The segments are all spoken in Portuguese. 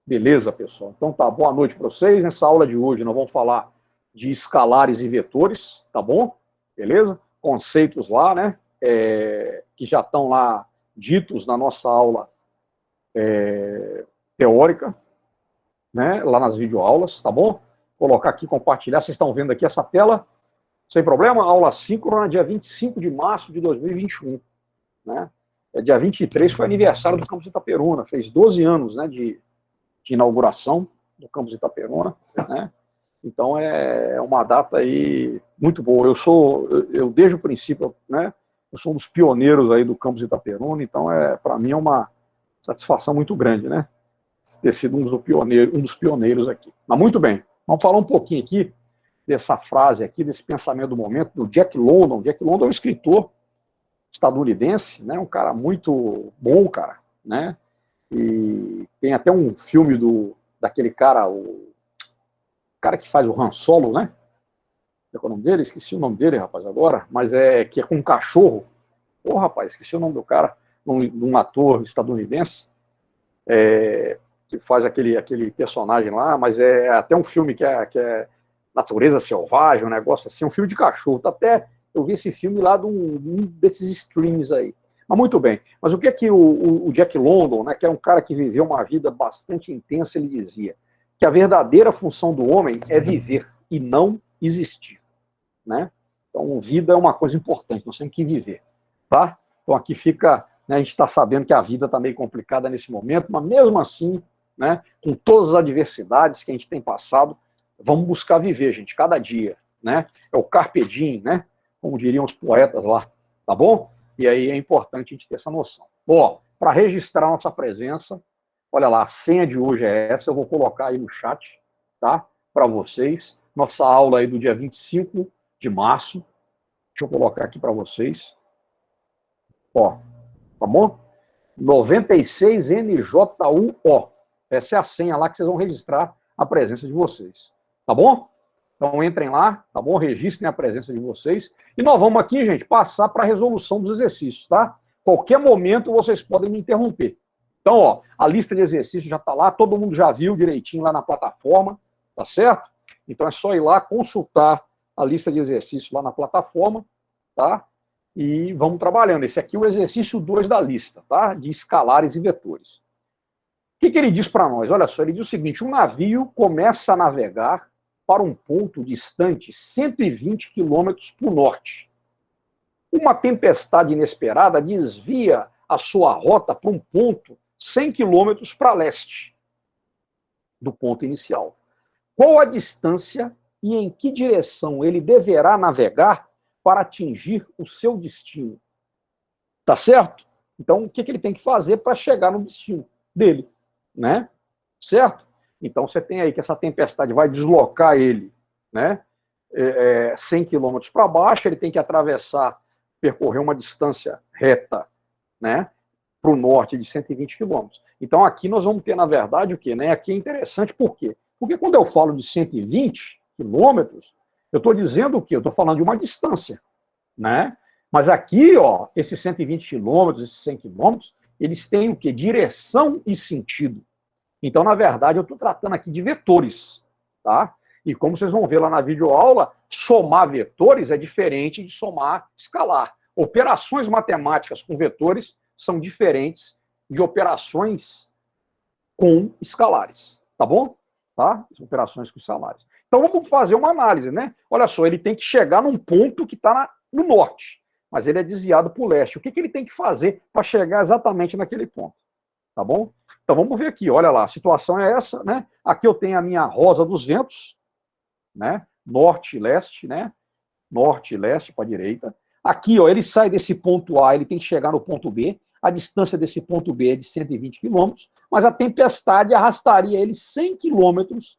Beleza, pessoal? Então tá, boa noite para vocês. Nessa aula de hoje nós vamos falar de escalares e vetores, tá bom? Beleza? Conceitos lá, né? Que já estão lá ditos na nossa aula teórica, né? Lá nas videoaulas, tá bom? Vou colocar aqui, compartilhar. Vocês estão vendo aqui essa tela? Sem problema? Aula síncrona, dia 25 de março de 2021, né? Dia 23 foi aniversário do Campus Itaperuna, fez 12 anos, né, de inauguração do Campus Itaperuna, né? Então é uma data aí muito boa. Eu desde o princípio, né, eu sou um dos pioneiros aí do Campus Itaperuna, então para mim é uma satisfação muito grande, né, ter sido um dos pioneiros aqui. Mas muito bem, vamos falar um pouquinho aqui dessa frase aqui, desse pensamento do momento do Jack London. Jack London é um escritor estadunidense, né, um cara muito bom, cara, né? E tem até um filme daquele cara, o cara que faz o Han Solo, né? Qual é o nome dele? Esqueci o nome dele, rapaz, agora. Mas que é com um cachorro. Pô, rapaz, esqueci o nome do cara, de um ator estadunidense, que faz aquele personagem lá, mas é até um filme que é Natureza Selvagem, um negócio assim, um filme de cachorro. Até eu vi esse filme lá de um desses streams aí. Mas muito bem. Mas o que o Jack London, né, que é um cara que viveu uma vida bastante intensa, ele dizia que a verdadeira função do homem é viver e não existir, né? Então, vida é uma coisa importante, nós temos que viver, tá? Então, aqui fica, né, a gente está sabendo que a vida está meio complicada nesse momento, mas mesmo assim, né, com todas as adversidades que a gente tem passado, vamos buscar viver, gente, cada dia, né? É o carpe diem, né? Como diriam os poetas lá, tá bom? E aí é importante a gente ter essa noção. Ó, para registrar nossa presença, olha lá, a senha de hoje é essa, eu vou colocar aí no chat, tá? Para vocês. Nossa aula aí do dia 25 de março. Deixa eu colocar aqui para vocês. Ó, tá bom? 96NJUO. Essa é a senha lá que vocês vão registrar a presença de vocês. Tá bom? Então entrem lá, tá bom? Registrem a presença de vocês. E nós vamos aqui, gente, passar para a resolução dos exercícios, tá? Qualquer momento vocês podem me interromper. Então, ó, a lista de exercícios já está lá, todo mundo já viu direitinho lá na plataforma, tá certo? Então é só ir lá consultar a lista de exercícios lá na plataforma, tá? E vamos trabalhando. Esse aqui é o exercício 2 da lista, tá? De escalares e vetores. O que ele diz para nós? Olha só, ele diz o seguinte: um navio começa a navegar para um ponto distante 120 quilômetros para o norte. Uma tempestade inesperada desvia a sua rota para um ponto 100 quilômetros para leste do ponto inicial. Qual a distância e em que direção ele deverá navegar para atingir o seu destino? Tá certo? Então, o que ele tem que fazer para chegar no destino dele, né? Certo? Então, você tem aí que essa tempestade vai deslocar ele, né, 100 quilômetros para baixo, ele tem que percorrer uma distância reta, né, para o norte de 120 quilômetros. Então, aqui nós vamos ter, na verdade, o quê? Né? Aqui é interessante, por quê? Porque quando eu falo de 120 quilômetros, eu estou dizendo o quê? Eu estou falando de uma distância, né? Mas aqui, ó, esses 120 quilômetros, esses 100 quilômetros, eles têm o quê? Direção e sentido. Então, na verdade, eu estou tratando aqui de vetores, tá? E como vocês vão ver lá na videoaula, somar vetores é diferente de somar escalar. Operações matemáticas com vetores são diferentes de operações com escalares, tá bom? Tá? Operações com escalares. Então, vamos fazer uma análise, né? Olha só, ele tem que chegar num ponto que está no norte, mas ele é desviado para o leste. O que ele tem que fazer para chegar exatamente naquele ponto? Tá bom? Então vamos ver aqui, olha lá, a situação é essa, né? Aqui eu tenho a minha rosa dos ventos, né? Norte e leste, né? Norte e leste para a direita. Aqui, ó, ele sai desse ponto A, ele tem que chegar no ponto B. A distância desse ponto B é de 120 quilômetros, mas a tempestade arrastaria ele 100 quilômetros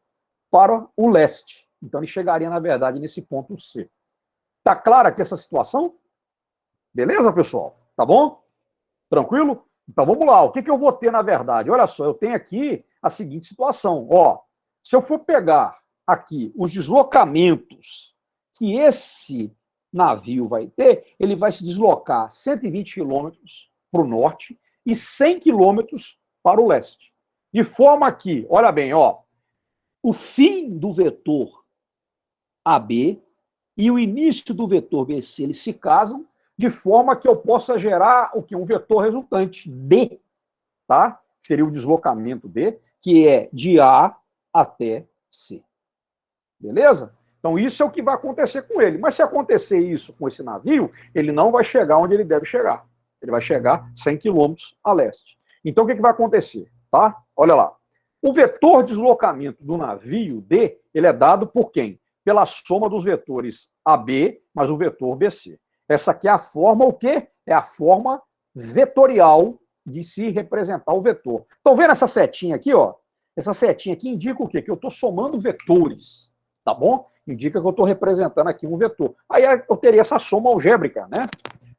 para o leste. Então ele chegaria, na verdade, nesse ponto C. Tá clara aqui essa situação? Beleza, pessoal? Tá bom? Tranquilo? Então vamos lá, o que eu vou ter na verdade? Olha só, eu tenho aqui a seguinte situação. Ó, se eu for pegar aqui os deslocamentos que esse navio vai ter, ele vai se deslocar 120 quilômetros para o norte e 100 quilômetros para o leste. De forma que, olha bem, ó, o fim do vetor AB e o início do vetor BC, eles se casam de forma que eu possa gerar o que? Um vetor resultante, D, tá? Seria o deslocamento D, que é de A até C. Beleza? Então isso é o que vai acontecer com ele. Mas se acontecer isso com esse navio, ele não vai chegar onde ele deve chegar. Ele vai chegar 100 quilômetros a leste. Então o que vai acontecer? Tá? Olha lá. O vetor de deslocamento do navio D, ele é dado por quem? Pela soma dos vetores AB mais o vetor BC. Essa aqui é a forma o quê? É a forma vetorial de se representar o vetor. Estão vendo essa setinha aqui, ó? Essa setinha aqui indica o quê? Que eu estou somando vetores, tá bom? Indica que eu estou representando aqui um vetor. Aí eu teria essa soma algébrica, né?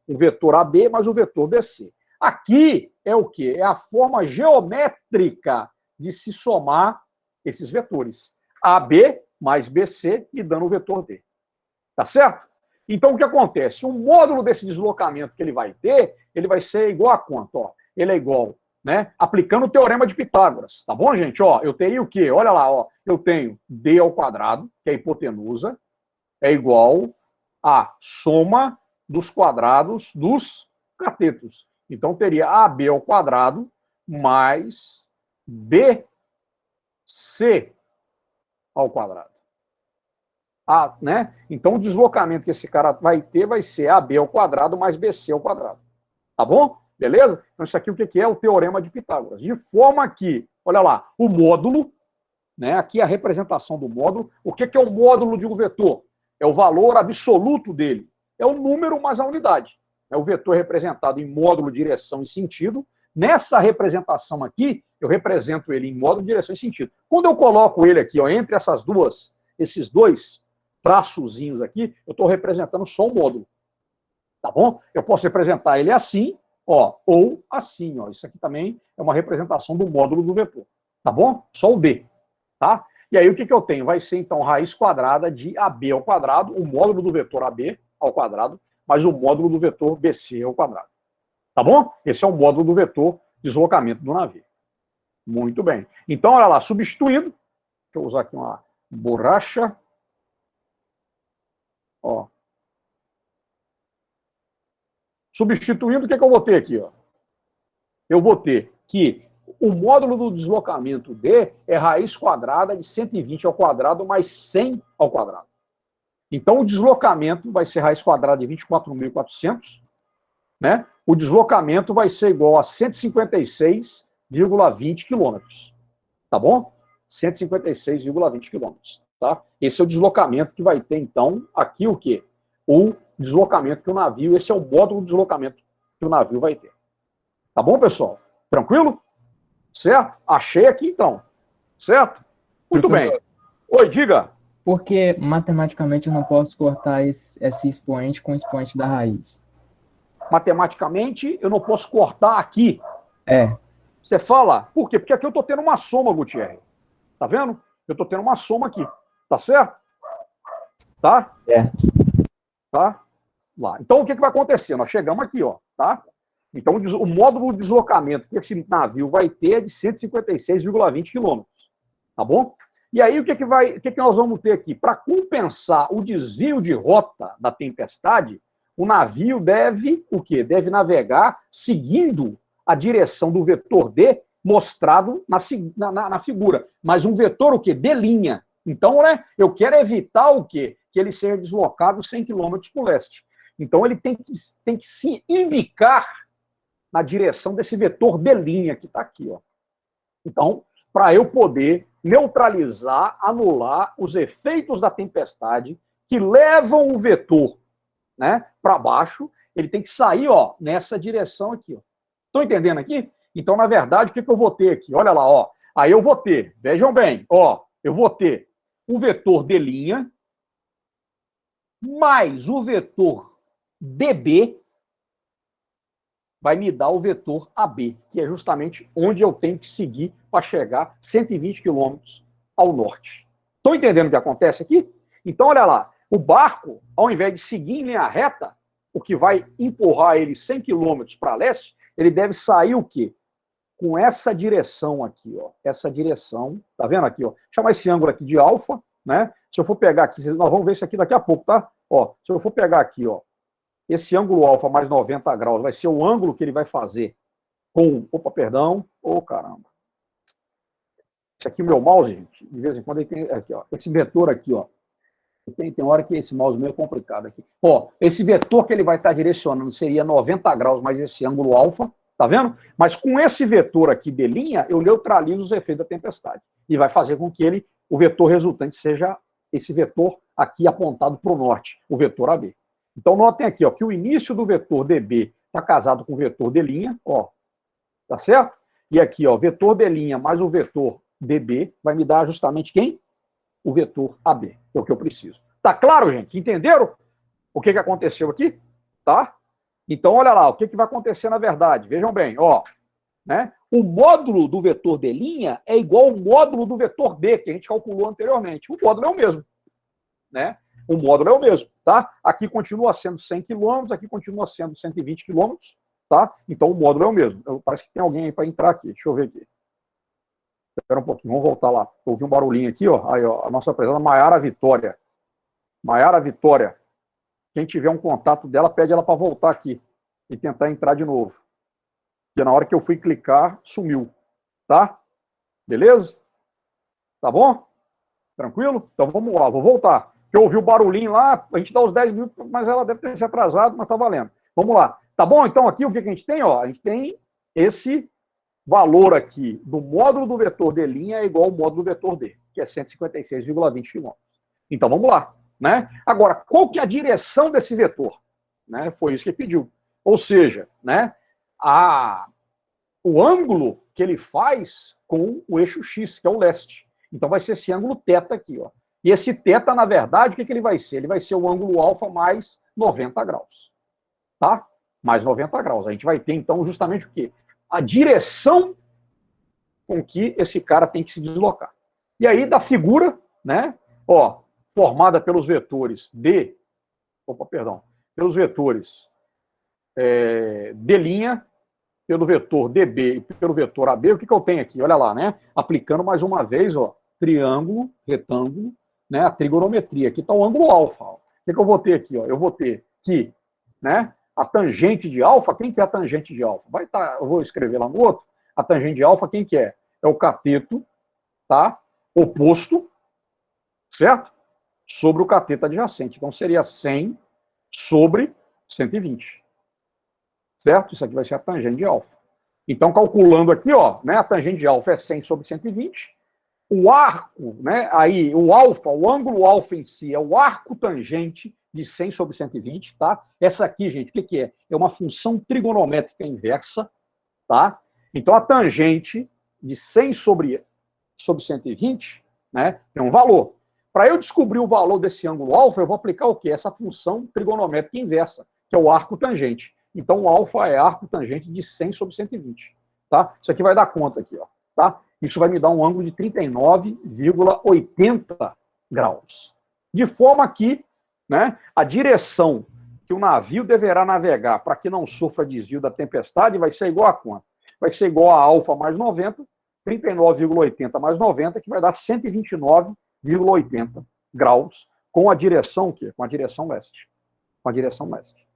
O vetor AB mais o vetor BC. Aqui é o quê? É a forma geométrica de se somar esses vetores. AB mais BC e dando o vetor D. Tá certo? Então, o que acontece? O módulo desse deslocamento que ele vai ter, ele vai ser igual a quanto? Ó, ele é igual, né? Aplicando o teorema de Pitágoras. Tá bom, gente? Ó, eu teria o quê? Olha lá, ó. Eu tenho D ao quadrado, que é a hipotenusa, é igual a soma dos quadrados dos catetos. Então, teria AB ao quadrado mais BC ao quadrado. Né? Então, o deslocamento que esse cara vai ter vai ser AB ao quadrado mais BC ao quadrado. Tá bom? Beleza? Então, isso aqui o que é? O teorema de Pitágoras. De forma que, olha lá, o módulo, né? Aqui a representação do módulo. O que é o módulo de um vetor? É o valor absoluto dele. É o número mais a unidade. É o vetor representado em módulo, direção e sentido. Nessa representação aqui, eu represento ele em módulo, direção e sentido. Quando eu coloco ele aqui, ó, entre esses dois traçozinhos aqui, eu estou representando só o módulo. Tá bom? Eu posso representar ele assim, ó, ou assim, ó. Isso aqui também é uma representação do módulo do vetor. Tá bom? Só o D. Tá? E aí o que eu tenho? Vai ser, então, raiz quadrada de AB ao quadrado, o módulo do vetor AB ao quadrado, mais o módulo do vetor BC ao quadrado. Tá bom? Esse é o módulo do vetor deslocamento do navio. Muito bem. Então, olha lá, substituindo. Deixa eu usar aqui uma borracha. Ó. Substituindo, o que eu vou ter aqui? Ó? Eu vou ter que o módulo do deslocamento D é raiz quadrada de 120 ao quadrado mais 100 ao quadrado. Então, o deslocamento vai ser raiz quadrada de 24.400, né? O deslocamento vai ser igual a 156,20 quilômetros. Tá bom? 156,20 quilômetros. Tá? Esse é o deslocamento que vai ter, então, aqui o quê? O deslocamento que o navio, esse é o módulo de deslocamento que o navio vai ter. Tá bom, pessoal? Tranquilo? Certo? Achei aqui, então. Certo? Muito bem. Oi, diga. Porque matematicamente eu não posso cortar esse expoente com o expoente da raiz. Matematicamente, eu não posso cortar aqui. É. Você fala, por quê? Porque aqui eu estou tendo uma soma, Gutierrez. Tá vendo? Eu estou tendo uma soma aqui. Tá certo? Tá? É. Tá? Lá. Então, o que vai acontecer? Nós chegamos aqui, ó. Tá? Então, o módulo de deslocamento que esse navio vai ter é de 156,20 quilômetros. Tá bom? E aí, o que nós vamos ter aqui? Para compensar o desvio de rota da tempestade, o navio deve o quê? Deve navegar seguindo a direção do vetor D mostrado na figura. Mas um vetor o quê? De linha. Então, né, eu quero evitar o quê? Que ele seja deslocado 100 km para o leste. Então, ele tem que se indicar na direção desse vetor de linha que está aqui. Ó. Então, para eu poder neutralizar, anular os efeitos da tempestade que levam o vetor, né, para baixo, ele tem que sair, ó, nessa direção aqui. Estão entendendo aqui? Então, na verdade, o que eu vou ter aqui? Olha lá, ó. Aí eu vou ter, vejam bem, ó, eu vou ter o vetor de linha mais o vetor DB vai me dar o vetor AB, que é justamente onde eu tenho que seguir para chegar 120 quilômetros ao norte. Estão entendendo o que acontece aqui? Então, olha lá, o barco, ao invés de seguir em linha reta, o que vai empurrar ele 100 quilômetros para leste, ele deve sair o quê? com essa direção aqui, ó. Essa direção, tá vendo aqui, ó? Chamar esse ângulo aqui de alfa, né? Se eu for pegar aqui, nós vamos ver isso aqui daqui a pouco, tá? Ó, se eu for pegar aqui, ó, esse ângulo alfa mais 90 graus vai ser o ângulo que ele vai fazer com... Opa, perdão. Ô, caramba. Esse aqui, o meu mouse, gente, de vez em quando ele tem... Aqui, ó. Esse vetor aqui, ó. Tem hora que esse mouse meio complicado aqui. Ó, esse vetor que ele vai estar direcionando seria 90 graus mais esse ângulo alfa, tá vendo? Mas com esse vetor aqui de linha, eu neutralizo os efeitos da tempestade. E vai fazer com que o vetor resultante seja esse vetor aqui apontado para o norte, o vetor AB. Então, notem aqui, ó, que o início do vetor DB está casado com o vetor D', ó, tá certo? E aqui, ó, vetor D' mais o vetor DB vai me dar justamente quem? O vetor AB, que é o que eu preciso. Tá claro, gente? Entenderam o que aconteceu aqui? Tá? Então, olha lá, o que vai acontecer na verdade. Vejam bem, ó, né? O módulo do vetor D' é igual ao módulo do vetor B, que a gente calculou anteriormente. O módulo é o mesmo, né? O módulo é o mesmo, tá? Aqui continua sendo 100 km, aqui continua sendo 120 km, tá? Então, o módulo é o mesmo. Parece que tem alguém aí para entrar aqui. Deixa eu ver aqui. Espera um pouquinho, vamos voltar lá. Ouvi um barulhinho aqui, ó. Aí, ó, a nossa presidenta Maiara Vitória. Maiara Vitória. Quem tiver um contato dela, pede ela para voltar aqui e tentar entrar de novo. Porque na hora que eu fui clicar, sumiu. Tá? Beleza? Tá bom? Tranquilo? Então vamos lá, vou voltar. Eu ouvi o barulhinho lá, a gente dá os 10 minutos, mas ela deve ter se atrasado, mas tá valendo. Vamos lá. Tá bom? Então aqui o que a gente tem? Ó, a gente tem esse valor aqui do módulo do vetor D' é igual ao módulo do vetor D, que é 156,20 km. Então vamos lá. Né? Agora, qual que é a direção desse vetor? Né? Foi isso que ele pediu. Ou seja, né, o ângulo que ele faz com o eixo X, que é o leste. Então vai ser esse ângulo θ aqui. Ó. E esse θ, na verdade, o que ele vai ser? Ele vai ser o ângulo alfa mais 90 graus. Tá? Mais 90 graus. A gente vai ter, então, justamente o quê? A direção com que esse cara tem que se deslocar. E aí, da figura, né, ó, formada pelos vetores pelos vetores D', pelo vetor DB e pelo vetor AB, o que eu tenho aqui? Olha lá, né? Aplicando mais uma vez, ó, triângulo, retângulo, né? A trigonometria. Aqui está o ângulo alfa. Ó. O que eu vou ter aqui? Ó? Eu vou ter que, né? A tangente de alfa, quem que é a tangente de alfa? Vai estar, eu vou escrever lá no outro. A tangente de alfa, quem que é? É o cateto, tá? Oposto, certo? Sobre o cateto adjacente. Então, seria 100 sobre 120. Certo? Isso aqui vai ser a tangente de alfa. Então, calculando aqui, ó, né, a tangente de alfa é 100 sobre 120. O arco, né, aí, o alfa, o ângulo alfa em si, é o arco tangente de 100 sobre 120, tá? Essa aqui, gente, o que é? É uma função trigonométrica inversa, tá? Então, a tangente de 100 sobre 120, né, tem um valor. Para eu descobrir o valor desse ângulo alfa, eu vou aplicar o quê? Essa função trigonométrica inversa, que é o arco tangente. Então, o alfa é arco tangente de 100 sobre 120. Tá? Isso aqui vai dar conta aqui. Ó, tá? Isso vai me dar um ângulo de 39,80 graus. De forma que, né, a direção que o navio deverá navegar para que não sofra desvio da tempestade vai ser igual a quanto? Vai ser igual a alfa mais 90, 39,80 mais 90, que vai dar 129,80 graus, com a direção o quê? Com a direção leste. Com a direção leste.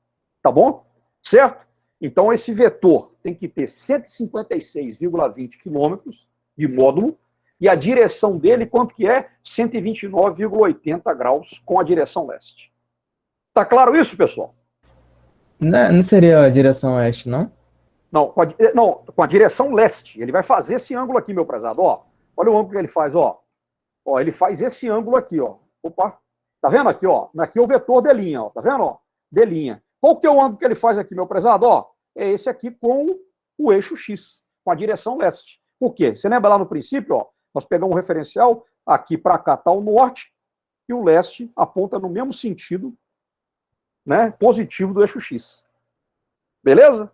Tá bom? Certo? Então, esse vetor tem que ter 156,20 quilômetros de módulo, e a direção dele, quanto que é? 129,80 graus com a direção leste. Tá claro isso, pessoal? Não seria a direção oeste, não? Não, com a direção leste. Ele vai fazer esse ângulo aqui, meu prezado. Ó, olha o ângulo que ele faz, ó. Ó, ele faz esse ângulo aqui, ó. Opa, tá vendo aqui, ó? Aqui é o vetor D', ó. Tá vendo, ó? D'. Qual que é o ângulo que ele faz aqui, meu prezado? Ó, é esse aqui com o eixo X, com a direção leste. Por quê? Você lembra lá no princípio, ó? Nós pegamos um referencial, aqui para cá está o norte, e o leste aponta no mesmo sentido, né, positivo do eixo X. Beleza?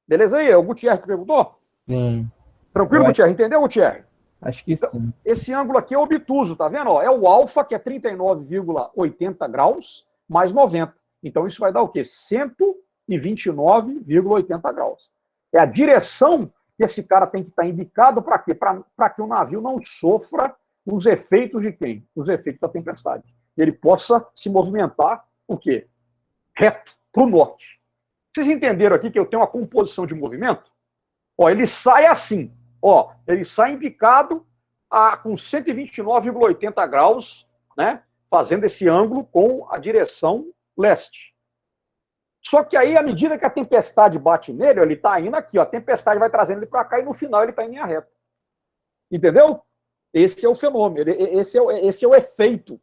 Beleza aí? É o Gutierrez que perguntou? Sim. Tranquilo, Gutierrez? Entendeu, Gutierrez? Acho que sim. Esse ângulo aqui é obtuso, tá vendo? Ó, é o alfa, que é 39,80 graus, mais 90. Então, isso vai dar o quê? 129,80 graus. É a direção que esse cara tem que estar indicado para quê? Para que o navio não sofra os efeitos de quem? Os efeitos da tempestade. Ele possa se movimentar, o quê? Reto, para o norte. Vocês entenderam aqui que eu tenho uma composição de movimento? Ó, ele sai assim, ó, ele sai indicado com 129,80 graus, né? Fazendo esse ângulo com a direção leste. Só que aí, à medida que a tempestade bate nele, ele está indo aqui, ó, a tempestade vai trazendo ele para cá e no final ele está em linha reta. Entendeu? Esse é o fenômeno, esse é o efeito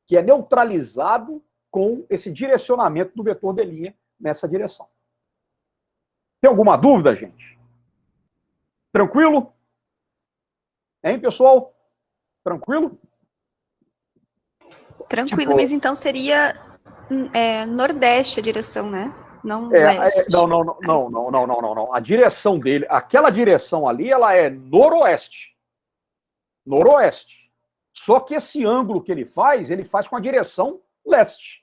que é neutralizado com esse direcionamento do vetor de linha nessa direção. Tem alguma dúvida, gente? Tranquilo? Hein, pessoal? Tranquilo? Tranquilo, Tipo, mas então seria nordeste a direção, né? Não leste. Não. A direção dele, aquela direção ali, ela é noroeste. Noroeste. Só que esse ângulo que ele faz com a direção leste.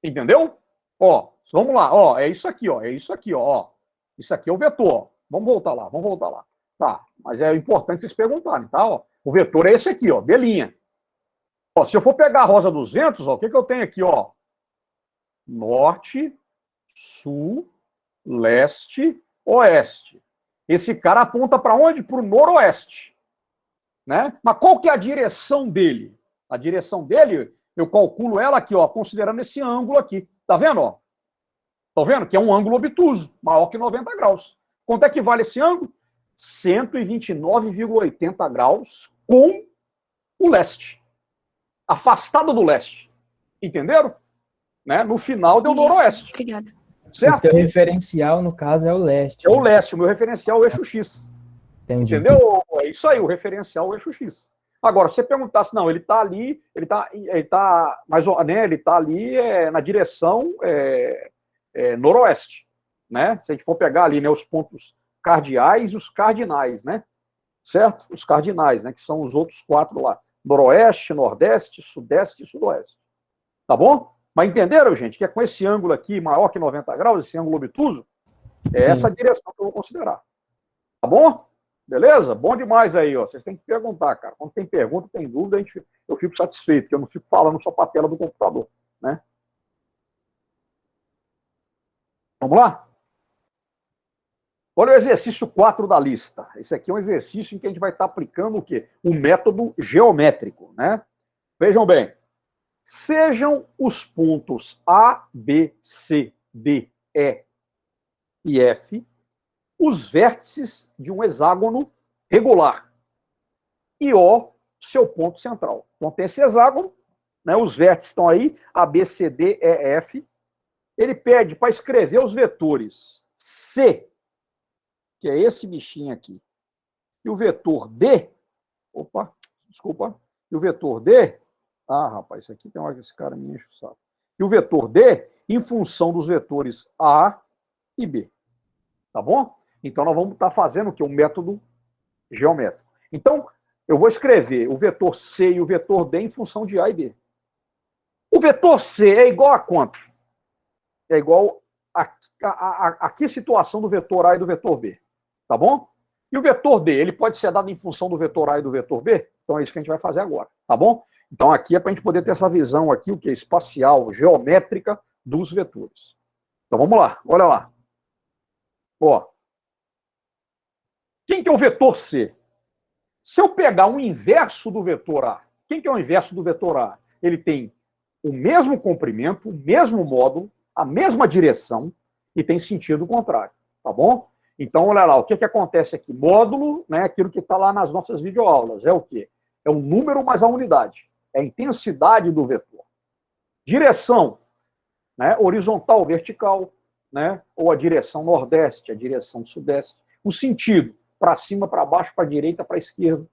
Entendeu? Ó, vamos lá, ó, é isso aqui, ó. Isso aqui é o vetor, ó. Vamos voltar lá. Tá, mas é importante vocês perguntarem, tá? Ó, o vetor é esse aqui, ó, belinha. Ó, se eu for pegar a rosa dos ventos, ó, o que eu tenho aqui, ó? Norte, sul, leste, oeste. Esse cara aponta para onde? Para o noroeste. Né? Mas qual que é a direção dele? A direção dele, eu calculo ela aqui, ó, considerando esse ângulo aqui. Tá vendo? Ó? Tá vendo? Que é um ângulo obtuso, maior que 90 graus. Quanto é que vale esse ângulo? 129,80 graus com o leste. Afastado do leste. Entenderam? Né? No final deu noroeste. Obrigada. Certo? O seu referencial, no caso, é o leste. É o leste, o meu referencial é o eixo X. Entendi. Entendeu? É isso aí, o referencial é o eixo X. Agora, se você perguntasse, não, ele está ali, ele tá ali na direção noroeste. Né? Se a gente for pegar ali, né, os pontos cardeais e os cardinais, né? Certo? Os cardinais, né? Que são os outros 4 lá. Noroeste, nordeste, sudeste e sudoeste. Tá bom? Mas entenderam, gente? Que é com esse ângulo aqui, maior que 90 graus, esse ângulo obtuso, é essa a direção que eu vou considerar. Tá bom? Beleza? Bom demais aí, ó. Vocês têm que perguntar, cara. Quando tem pergunta, tem dúvida, eu fico satisfeito, porque eu não fico falando só para a tela do computador, né? Vamos lá? Olha o exercício 4 da lista. Esse aqui é um exercício em que a gente vai estar aplicando o quê? O método geométrico, né? Vejam bem. Sejam os pontos A, B, C, D, E e F os vértices de um hexágono regular e O seu ponto central. Então tem esse hexágono, né, os vértices estão aí, A, B, C, D, E, F. Ele pede para escrever os vetores C, que é esse bichinho aqui, e o vetor D, e o vetor D, rapaz, isso aqui tem hora que esse cara me enche o saco. E o vetor D em função dos vetores A e B. Tá bom? Então, nós vamos estar fazendo o quê? Um método geométrico. Então, eu vou escrever o vetor C e o vetor D em função de A e B. O vetor C é igual a quanto? É igual a que situação do vetor A e do vetor B? Tá bom? E o vetor D, ele pode ser dado em função do vetor A e do vetor B? Então, é isso que a gente vai fazer agora. Tá bom? Então, aqui é para a gente poder ter essa visão aqui, o que é espacial, geométrica dos vetores. Então, vamos lá. Olha lá. Ó. Quem que é o vetor C? Se eu pegar o inverso do vetor A, quem que é o inverso do vetor A? Ele tem o mesmo comprimento, o mesmo módulo, a mesma direção e tem sentido contrário. Tá bom? Então, olha lá, o que acontece aqui? Módulo, né, aquilo que está lá nas nossas videoaulas, é o quê? É o número mais a unidade. É a intensidade do vetor. Direção, né, horizontal, vertical, né, ou a direção nordeste, a direção sudeste. O sentido, para cima, para baixo, para a direita, para a esquerda.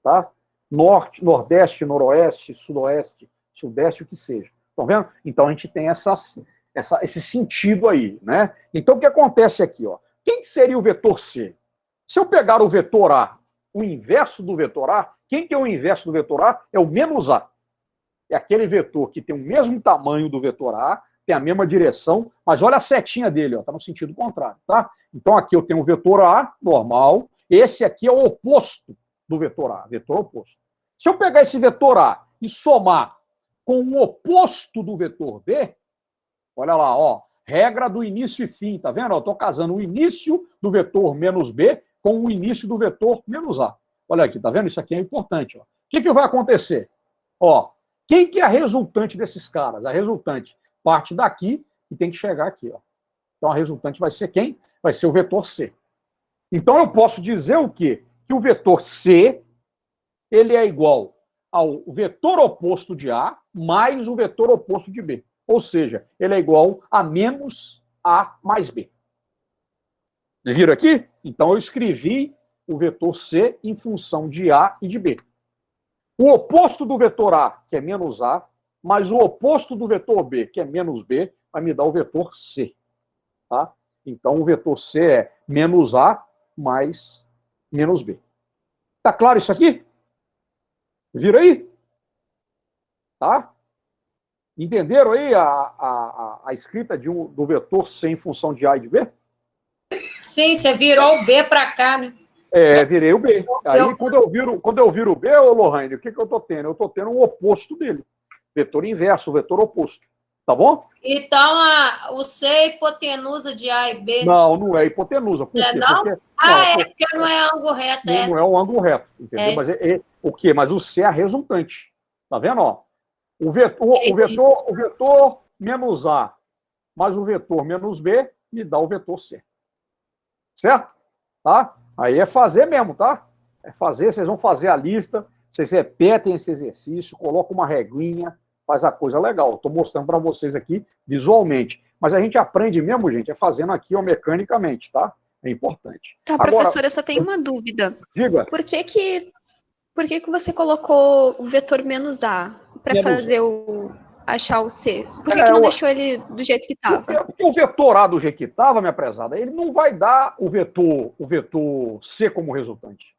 Tá? Norte, nordeste, noroeste, sudoeste, sudeste, o que seja. Estão vendo? Então, a gente tem esse sentido aí. Né? Então, o que acontece aqui? Ó? Quem seria o vetor C? Se eu pegar o vetor A, o inverso do vetor A, quem que é o inverso do vetor A? É o menos A. É aquele vetor que tem o mesmo tamanho do vetor A, tem a mesma direção, mas olha a setinha dele, está no sentido contrário, tá? Então aqui eu tenho o vetor A, normal, esse aqui é o oposto do vetor A, vetor oposto. Se eu pegar esse vetor A e somar com o oposto do vetor B, olha lá, ó, regra do início e fim, tá vendo? Eu estou casando o início do vetor menos B com o início do vetor menos A. Olha aqui, tá vendo? Isso aqui é importante. Ó. O que vai acontecer? Ó, quem que é a resultante desses caras? A resultante parte daqui e tem que chegar aqui. Ó. Então a resultante vai ser quem? Vai ser o vetor C. Então eu posso dizer o quê? Que o vetor C ele é igual ao vetor oposto de A mais o vetor oposto de B. Ou seja, ele é igual a menos A mais B. Vocês viram aqui? Então eu escrevi o vetor C em função de A e de B. O oposto do vetor A, que é menos A, mais o oposto do vetor B, que é menos B, vai me dar o vetor C. Tá? Então o vetor C é menos A mais menos B. Tá claro isso aqui? Viram aí? Tá? Entenderam aí a escrita do vetor C em função de A e de B? Sim, você virou o B para cá, né? É, virei o B. Aí, quando eu viro o B, ô Lohane, o que eu estou tendo? Eu estou tendo o oposto dele. Vetor inverso, o vetor oposto. Tá bom? Então, o C é hipotenusa de A e B? Não, não é hipotenusa. Por quê? Não? Porque, Porque não é ângulo reto. Não é um ângulo reto, entendeu? Mas o quê? Mas o C é a resultante. Tá vendo? Ó? O vetor menos A mais o vetor menos B me dá o vetor C. Certo? Tá? Aí é fazer mesmo, tá? É fazer, vocês vão fazer a lista, vocês repetem esse exercício, colocam uma reguinha, faz a coisa legal. Estou mostrando para vocês aqui visualmente. Mas a gente aprende mesmo, gente, é fazendo aqui, ó, mecanicamente, tá? É importante. Tá, Agora, professor, eu só tenho uma dúvida. Diga. Por que você colocou o vetor menos A para fazer achar o C? Por que não deixou ele do jeito que estava? Porque o vetor A do jeito que estava, minha prezada, ele não vai dar o vetor C como resultante.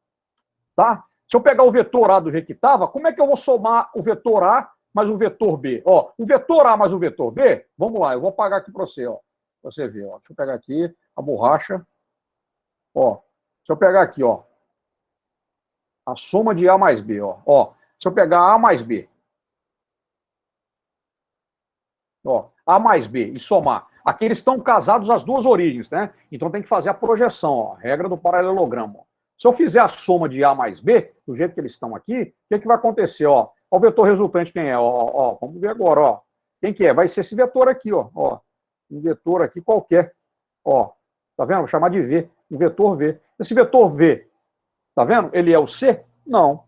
Tá? Se eu pegar o vetor A do jeito que estava, como é que eu vou somar o vetor A mais o vetor B? Ó, o vetor A mais o vetor B, vamos lá, eu vou apagar aqui para você, ó. Pra você ver, ó. Deixa eu pegar aqui a borracha. Ó, se eu pegar aqui, ó, a soma de A mais B, ó. Ó, se eu pegar A mais B, ó, A mais B e somar. Aqui eles estão casados às duas origens, né? Então tem que fazer a projeção, ó, regra do paralelogramo. Ó. Se eu fizer a soma de A mais B, do jeito que eles estão aqui, o que vai acontecer? Ó, o vetor resultante quem é? Ó, vamos ver agora, ó. Quem que é? Vai ser esse vetor aqui, ó. Um vetor aqui qualquer. Ó, tá vendo? Vou chamar de V. Um vetor V. Esse vetor V, tá vendo? Ele é o C? Não.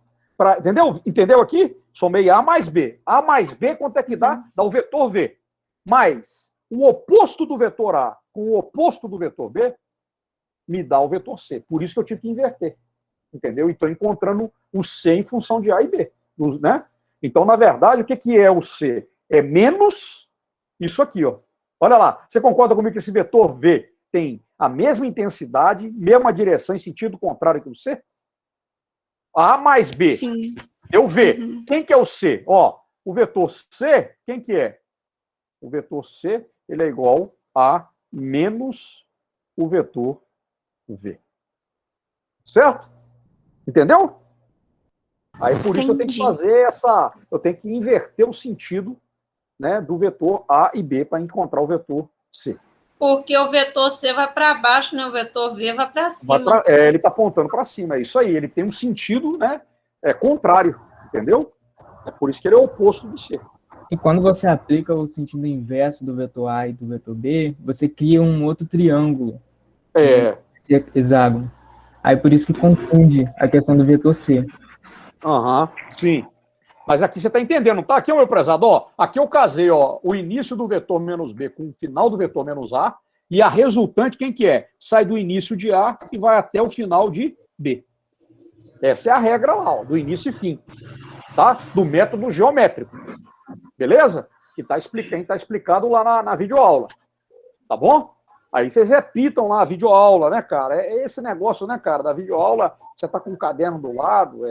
Entendeu? Entendeu aqui? Somei A mais B. A mais B, quanto é que dá? Dá o vetor V. Mais o oposto do vetor A com o oposto do vetor B, me dá o vetor C. Por isso que eu tive que inverter. Entendeu? Então, encontrando o C em função de A e B. Né? Então, na verdade, o que é o C? É menos isso aqui, ó. Olha lá. Você concorda comigo que esse vetor V tem a mesma intensidade, mesma direção em sentido contrário que o C? A mais B. Sim. Deu V. Uhum. Quem que é o C? Ó, o vetor C, quem que é? O vetor C, ele é igual a menos o vetor V. Certo? Entendeu? Aí por isso eu tenho que fazer eu tenho que inverter o sentido, né, do vetor A e B para encontrar o vetor C. Porque o vetor C vai para baixo, né? O vetor V vai para cima. Ele está apontando para cima, é isso aí. Ele tem um sentido, né, contrário, entendeu? É por isso que ele é o oposto do C. E quando você aplica o sentido inverso do vetor A e do vetor B, você cria um outro triângulo. Hexágono. Aí por isso que confunde a questão do vetor C. Sim. Mas aqui você está entendendo, tá? Aqui, meu prezado, ó, aqui eu casei, ó, o início do vetor menos B com o final do vetor menos A, e a resultante, quem que é? Sai do início de A e vai até o final de B. Essa é a regra lá, ó, do início e fim, tá? Do método geométrico. Beleza? Que tá explicado lá na videoaula. Tá bom? Aí vocês repitam lá a videoaula, né, cara? É esse negócio, né, cara, da videoaula, você tá com um caderno do lado,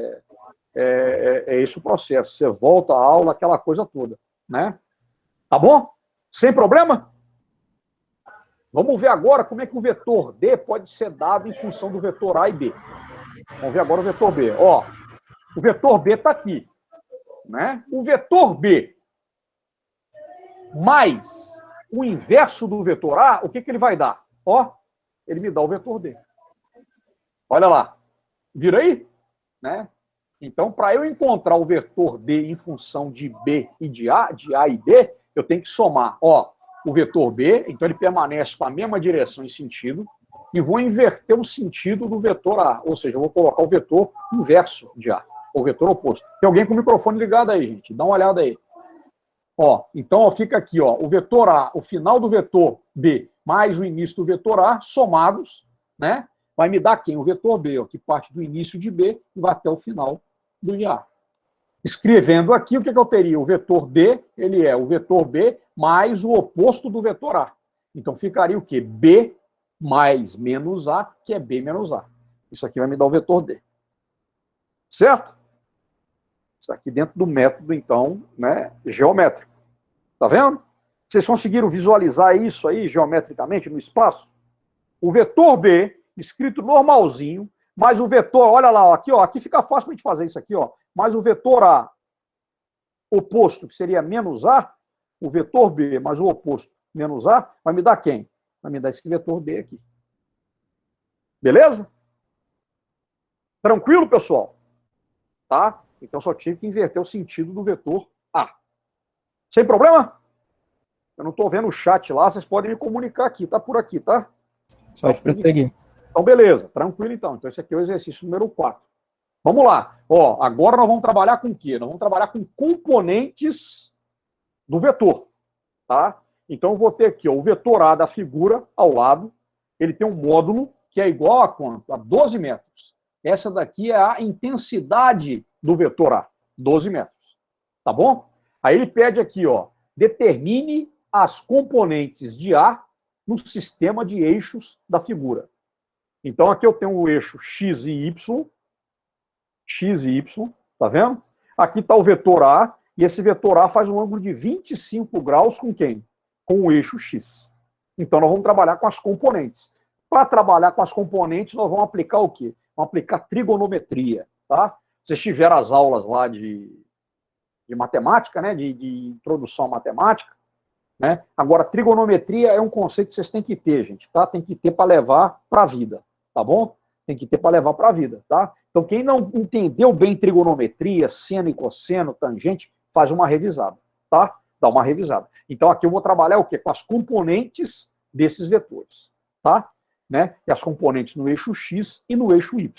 é esse o processo. Você volta à aula, aquela coisa toda, né? Tá bom? Sem problema? Vamos ver agora como é que o vetor D pode ser dado em função do vetor A e B. Vamos ver agora o vetor B. Ó, o vetor B está aqui. Né? O vetor B mais o inverso do vetor A, o que ele vai dar? Ó, ele me dá o vetor D. Olha lá. Vira aí? Né? Então, para eu encontrar o vetor D em função de B e de A e B, eu tenho que somar, ó, o vetor B, então ele permanece com a mesma direção e sentido, e vou inverter o sentido do vetor A, ou seja, eu vou colocar o vetor inverso de A, o vetor oposto. Tem alguém com o microfone ligado aí, gente? Dá uma olhada aí. Ó, então ó, fica aqui, ó, o vetor A, o final do vetor B mais o início do vetor A, somados, né? Vai me dar quem? O vetor B, ó, que parte do início de B e vai até o final do de A. Escrevendo aqui, o que eu teria? O vetor D, ele é o vetor B mais o oposto do vetor A. Então, ficaria o quê? B mais menos A, que é B menos A. Isso aqui vai me dar o vetor D. Certo? Isso aqui dentro do método, então, né, geométrico. Tá vendo? Vocês conseguiram visualizar isso aí, geometricamente, no espaço? O vetor B, escrito normalzinho, mais o vetor, olha lá, ó, aqui fica fácil para a gente fazer isso aqui, ó. Mais o vetor A oposto, que seria menos A, o vetor B mais o oposto menos A, vai me dar quem? Vai me dar esse vetor D aqui. Beleza? Tranquilo, pessoal? Tá? Então só tive que inverter o sentido do vetor A. Sem problema? Eu não estou vendo o chat lá, vocês podem me comunicar aqui, tá por aqui, tá? Pode prosseguir. Então, beleza, tranquilo então. Então, esse aqui é o exercício número 4. Vamos lá. Ó, agora nós vamos trabalhar com o quê? Nós vamos trabalhar com componentes do vetor. Tá? Então, eu vou ter aqui ó, o vetor A da figura ao lado. Ele tem um módulo que é igual a quanto? A 12 metros. Essa daqui é a intensidade do vetor A. 12 metros. Tá bom? Aí ele pede aqui, ó, determine as componentes de A no sistema de eixos da figura. Então, aqui eu tenho o eixo X e Y, tá vendo? Aqui está o vetor A, e esse vetor A faz um ângulo de 25 graus com quem? Com o eixo X. Então, nós vamos trabalhar com as componentes. Para trabalhar com as componentes, nós vamos aplicar o quê? Vamos aplicar trigonometria, tá? Vocês tiveram as aulas lá de matemática, né? De introdução à matemática, né? Agora, trigonometria é um conceito que vocês têm que ter, gente, tá? Tem que ter para levar para a vida. Tá bom? Tem que ter para levar para a vida, tá? Então, quem não entendeu bem trigonometria, seno e cosseno, tangente, faz uma revisada, tá? Dá uma revisada. Então, aqui eu vou trabalhar o quê? Com as componentes desses vetores, tá? Né? E as componentes no eixo X e no eixo Y,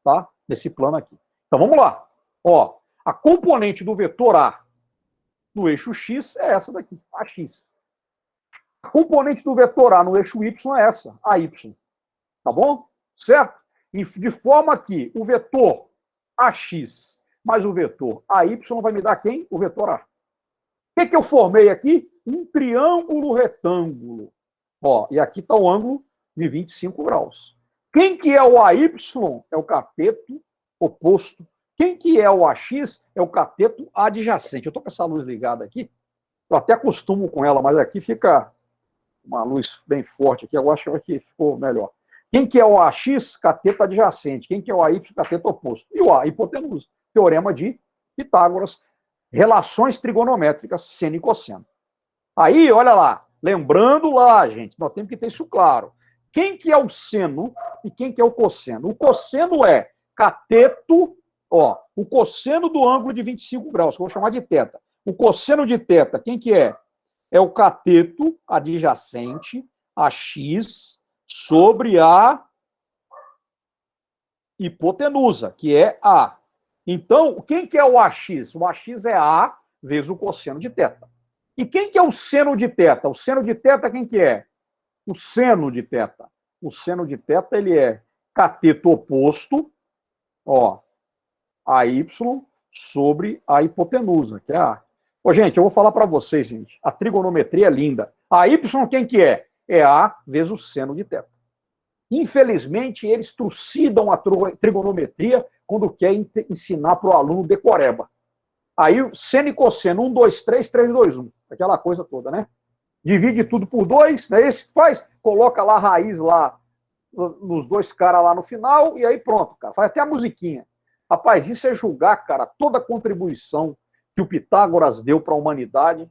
tá? Nesse plano aqui. Então, vamos lá. Ó, a componente do vetor A no eixo X é essa daqui, AX. A componente do vetor A no eixo Y é essa, AY. Tá bom? Certo? De forma que o vetor AX mais o vetor AY vai me dar quem? O vetor A. O que eu formei aqui? Um triângulo retângulo. Ó, e aqui está o ângulo de 25 graus. Quem que é o AY? É o cateto oposto. Quem que é o AX? É o cateto adjacente. Eu estou com essa luz ligada aqui. Eu até acostumo com ela, mas aqui fica uma luz bem forte aqui. Eu acho que ficou melhor. Quem que é o AX? Cateto adjacente. Quem que é o AY? Cateto oposto. E o A, hipotenusa. Teorema de Pitágoras. Relações trigonométricas, seno e cosseno. Aí, olha lá. Lembrando lá, gente, nós temos que ter isso claro. Quem que é o seno e quem que é o cosseno? O cosseno é cateto, ó, o cosseno do ângulo de 25 graus, que eu vou chamar de teta. O cosseno de teta, quem que é? É o cateto adjacente, AX, sobre a hipotenusa, que é A. Então, quem que é o AX? O AX é A vezes o cosseno de teta. E quem que é o seno de teta? O seno de teta, quem que é? O seno de teta. O seno de teta, ele é cateto oposto, ó, AY sobre a hipotenusa, que é A. Ô, gente, eu vou falar para vocês, gente, a trigonometria é linda. A Y, quem que é? É A vezes o seno de teta. Infelizmente, eles trucidam a trigonometria quando quer ensinar para o aluno decoreba. Aí, seno e cosseno, 1, 2, 3, 3, 2, 1. Aquela coisa toda, né? divide tudo por 2, não é esse que faz? Coloca lá a raiz lá, nos dois caras lá no final, e aí pronto, cara. Faz até a musiquinha. Rapaz, isso é julgar, cara, toda a contribuição que o Pitágoras deu para a humanidade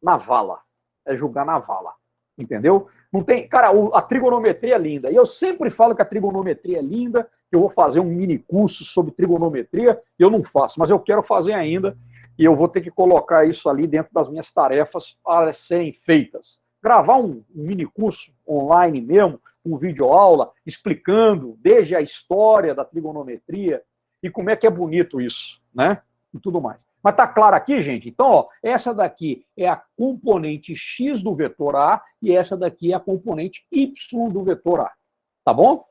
na vala. É julgar na vala. Entendeu? Não tem, cara, a trigonometria é linda. E eu sempre falo que a trigonometria é linda, que eu vou fazer um mini curso sobre trigonometria, e eu não faço, mas eu quero fazer ainda, e eu vou ter que colocar isso ali dentro das minhas tarefas para serem feitas. Gravar um mini curso online mesmo, um vídeo aula, explicando desde a história da trigonometria e como é que é bonito isso, né? E tudo mais. Mas tá claro aqui, gente? Então, ó, essa daqui é a componente x do vetor A e essa daqui é a componente y do vetor A. Tá bom?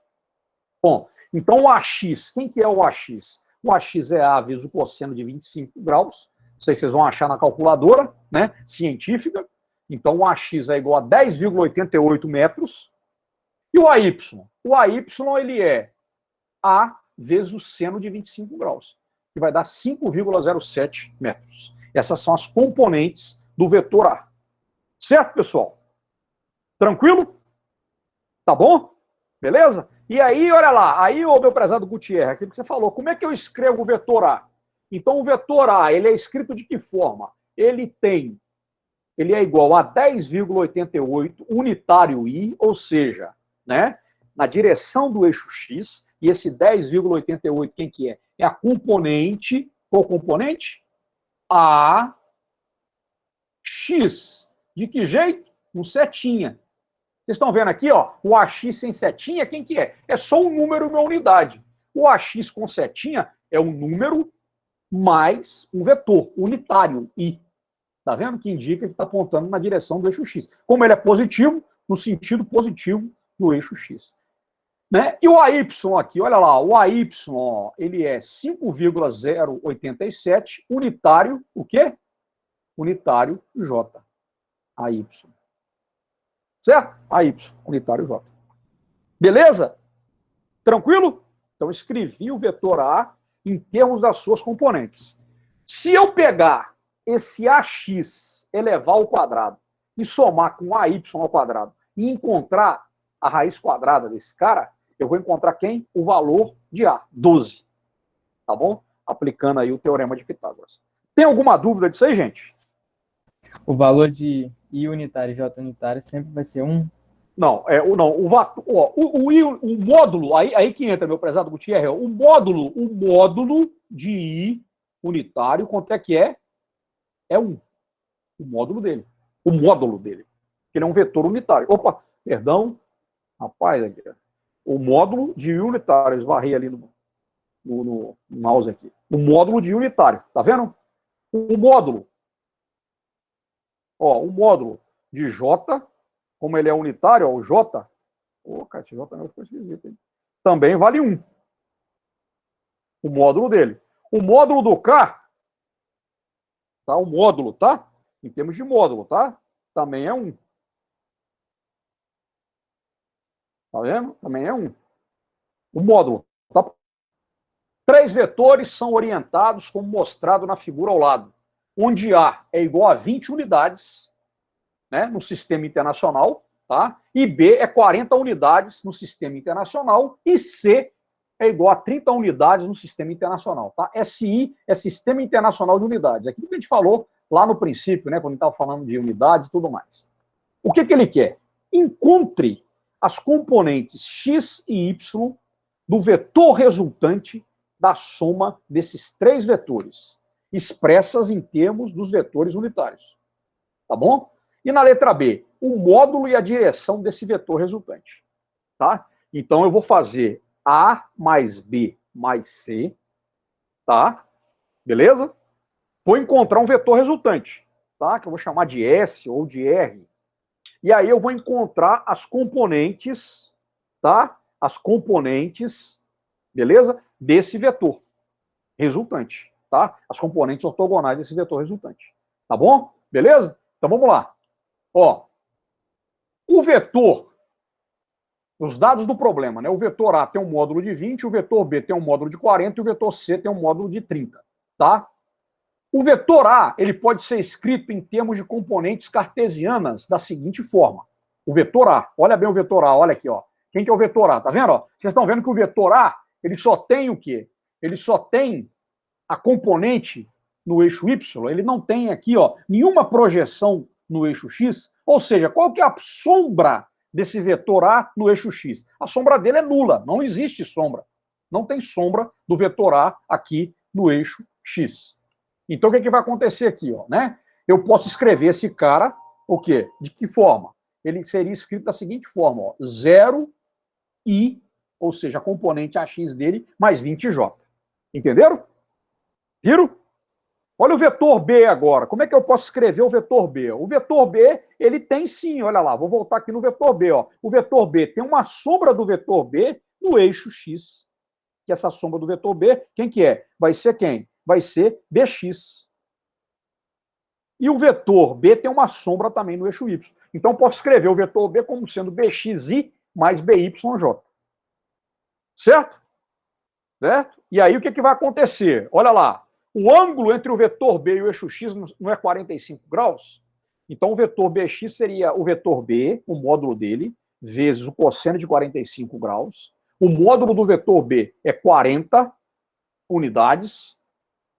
Bom, então o AX, quem que é o AX? O AX é A vezes o cosseno de 25 graus. Não sei se vocês vão achar na calculadora, né? Científica. Então o AX é igual a 10,88 metros. E o AY? O AY, ele é A vezes o seno de 25 graus, que vai dar 5,07 metros. Essas são as componentes do vetor A. Certo, pessoal? Tranquilo? Tá bom? Beleza? E aí, olha lá, aí, ô meu prezado Gutierrez, aquilo que você falou, como é que eu escrevo o vetor A? Então, o vetor A, ele é escrito de que forma? Ele é igual a 10,88 unitário I, ou seja, né, na direção do eixo X, e esse 10,88, quem que é? É a componente, qual componente? A X. De que jeito? Um setinha. Vocês estão vendo aqui, ó, o AX sem setinha, quem que é? É só um número, uma unidade. O AX com setinha é um número mais um vetor unitário, I. Tá vendo? Que indica que está apontando na direção do eixo X. Como ele é positivo, no sentido positivo do eixo X. Né? E o AY aqui, olha lá, o AY, ó, ele é 5,087 unitário, o quê? Unitário J. AY. Certo? AY, unitário J. Beleza? Tranquilo? Então, escrevi o vetor A em termos das suas componentes. Se eu pegar esse AX elevar ao quadrado e somar com AY ao quadrado e encontrar a raiz quadrada desse cara, eu vou encontrar quem? O valor de A, 12. Tá bom? Aplicando aí o teorema de Pitágoras. Tem alguma dúvida disso aí, gente? O valor de I unitário e J unitário sempre vai ser 1? Não, o módulo, aí que entra, meu prezado Gutierrez, o módulo de I unitário, quanto é que é? É 1. O módulo dele. Ele é um vetor unitário. Opa, perdão. Rapaz, aqui. O módulo de I unitário. Esbarrei ali no mouse aqui. O módulo de I unitário. Tá vendo? O módulo. Ó, o módulo de J, como ele é unitário, ó, o J. Cara, esse J não ficou esquisito, hein? Também vale 1. O módulo dele. O módulo do K, tá? O módulo, tá? Em termos de módulo, tá? Também é 1. Tá vendo? Também é 1. O módulo, tá? 3 vetores são orientados como mostrado na figura ao lado, onde A é igual a 20 unidades, né, no sistema internacional, tá? E B é 40 unidades no sistema internacional e C é igual a 30 unidades no sistema internacional, tá? SI é Sistema Internacional de Unidades. Aquilo que a gente falou lá no princípio, né, quando a gente estava falando de unidades e tudo mais. O que ele quer? Encontre as componentes X e Y do vetor resultante da soma desses 3 vetores, expressas em termos dos vetores unitários. Tá bom? E na letra B, o módulo e a direção desse vetor resultante. Tá? Então eu vou fazer A mais B mais C, tá? Beleza? Vou encontrar um vetor resultante, tá? Que eu vou chamar de S ou de R. E aí eu vou encontrar as componentes, tá? As componentes, beleza? Desse vetor resultante, tá? As componentes ortogonais desse vetor resultante. Tá bom? Beleza? Então vamos lá. Ó, o vetor, os dados do problema, né? O vetor A tem um módulo de 20, o vetor B tem um módulo de 40 e o vetor C tem um módulo de 30, tá? O vetor A, ele pode ser escrito em termos de componentes cartesianas da seguinte forma. O vetor A, olha bem o vetor A, olha aqui, ó. Quem que é o vetor A? Tá vendo? Ó? Vocês estão vendo que o vetor A, ele só tem o quê? Ele só tem a componente no eixo Y, ele não tem aqui, ó, nenhuma projeção no eixo X, ou seja, qual que é a sombra desse vetor A no eixo X? A sombra dele é nula, não existe sombra. Não tem sombra do vetor A aqui no eixo X. Então, o que vai acontecer aqui, ó, né? Eu posso escrever esse cara, o quê? De que forma? Ele seria escrito da seguinte forma, ó, 0i, ou seja, a componente AX dele, mais 20j. Entenderam? Viram? Olha o vetor B agora. Como é que eu posso escrever o vetor B? O vetor B, ele tem sim, olha lá, vou voltar aqui no vetor B, ó. O vetor B tem uma sombra do vetor B no eixo X. Que essa sombra do vetor B, quem que é? Vai ser quem? Vai ser BX. E o vetor B tem uma sombra também no eixo Y. Então, eu posso escrever o vetor B como sendo BXI mais BYJ. Certo? Certo? E aí, o que vai acontecer? Olha lá. O ângulo entre o vetor B e o eixo X não é 45 graus? Então, o vetor BX seria o vetor B, o módulo dele, vezes o cosseno de 45 graus. O módulo do vetor B é 40 unidades,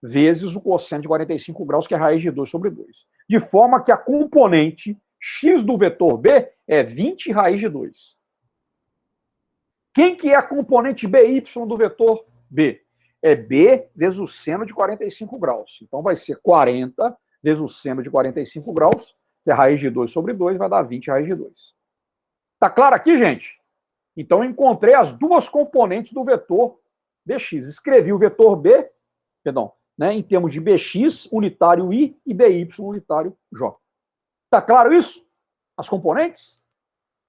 vezes o cosseno de 45 graus, que é raiz de 2 sobre 2. De forma que a componente x do vetor B é 20 raiz de 2. Quem que é a componente BY do vetor B? É B vezes o seno de 45 graus. Então vai ser 40 vezes o seno de 45 graus, que é raiz de 2 sobre 2, vai dar 20 raiz de 2. Tá claro aqui, gente? Então eu encontrei as duas componentes do vetor BX. Escrevi o vetor B, perdão, né, em termos de BX unitário I e BY unitário J. Tá claro isso? As componentes?